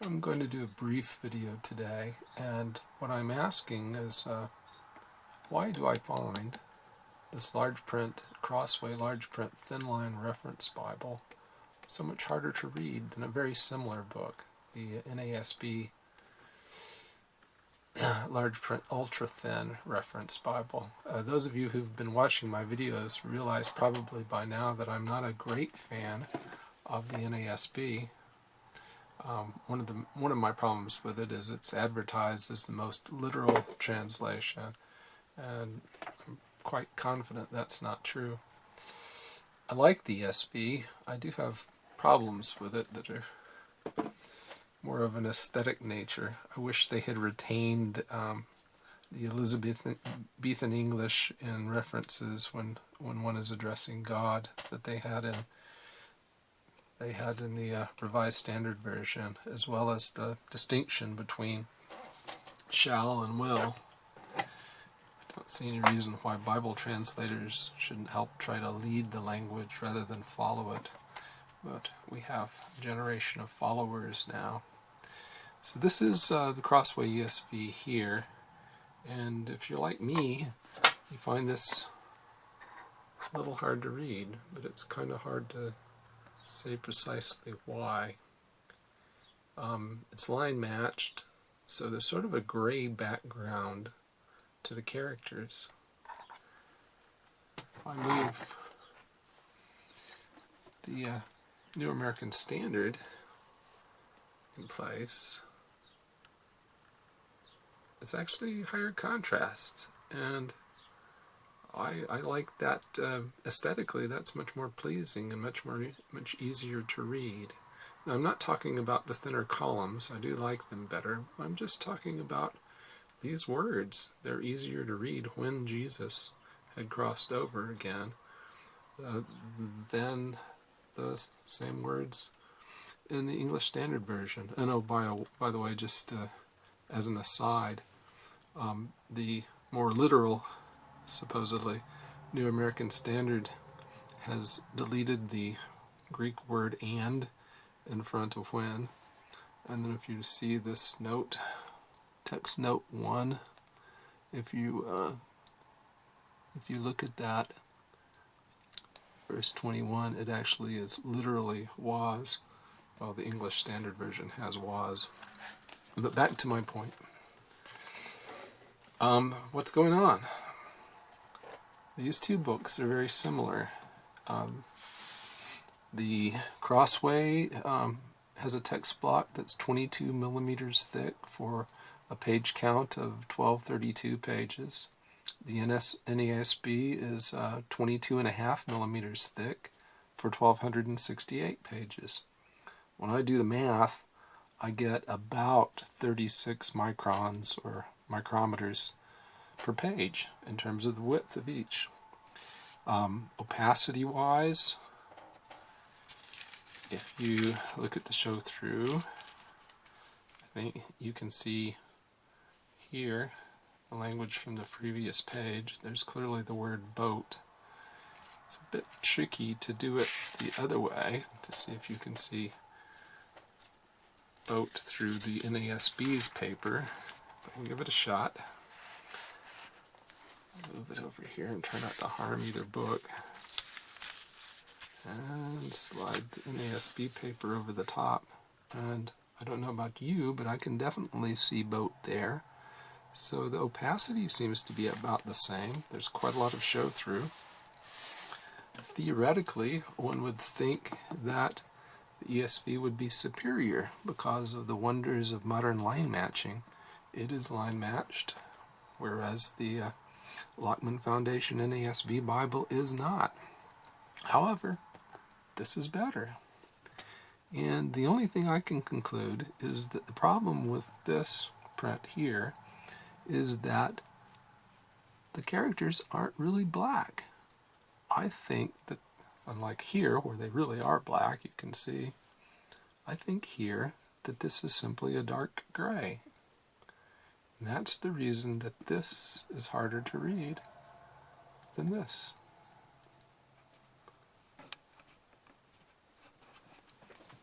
I'm going to do a brief video today, and what I'm asking is why do I find this large print, Crossway Large Print Thinline Reference Bible so much harder to read than a very similar book, the NASB Large Print Ultrathin Reference Bible. Those of you who've been watching my videos realize probably by now that I'm not a great fan of the NASB. One of my problems with it is it's advertised as the most literal translation, and I'm quite confident that's not true. I like the SB. I do have problems with it that are more of an aesthetic nature. I wish they had retained the Elizabethan English in references when one is addressing God that they had in the Revised Standard Version, as well as the distinction between shall and will. I don't see any reason why Bible translators shouldn't help try to lead the language rather than follow it. But we have a generation of followers now. So this is the Crossway ESV here, and if you're like me, you find this a little hard to read, but it's kind of hard to say precisely why. It's line matched, so there's sort of a gray background to the characters. If I move the New American Standard in place, it's actually higher contrast, and I like that aesthetically. That's much more pleasing and much easier to read. Now, I'm not talking about the thinner columns. I do like them better. I'm just talking about these words. They're easier to read when Jesus had crossed over again than the same words in the English Standard Version. And oh, by the way, just as an aside, the more literal, supposedly, New American Standard has deleted the Greek word "and" in front of "when." And then if you see this note, text note 1, if you look at that, verse 21, it actually is literally "was," while the English Standard Version has "was." But back to my point. What's going on? These two books are very similar. The Crossway has a text block that's 22 millimeters thick for a page count of 1232 pages. The NASB is 22.5 millimeters thick for 1268 pages. When I do the math, I get about 36 microns or micrometers per page in terms of the width of each. Opacity-wise, if you look at the show through, I think you can see here the language from the previous page. There's clearly the word boat. It's a bit tricky to do it the other way, to see if you can see boat through the NASB's paper. But we'll give it a shot. Move it over here and try not to harm either book. And slide the NASB paper over the top. And I don't know about you, but I can definitely see boat there. So the opacity seems to be about the same. There's quite a lot of show through. Theoretically, one would think that the ESV would be superior because of the wonders of modern line matching. It is line matched, whereas the Lockman Foundation NASB Bible is not. However, this is better. And the only thing I can conclude is that the problem with this print here is that the characters aren't really black. I think that, unlike here where they really are black, you can see, I think here that this is simply a dark gray. And that's the reason that this is harder to read than this.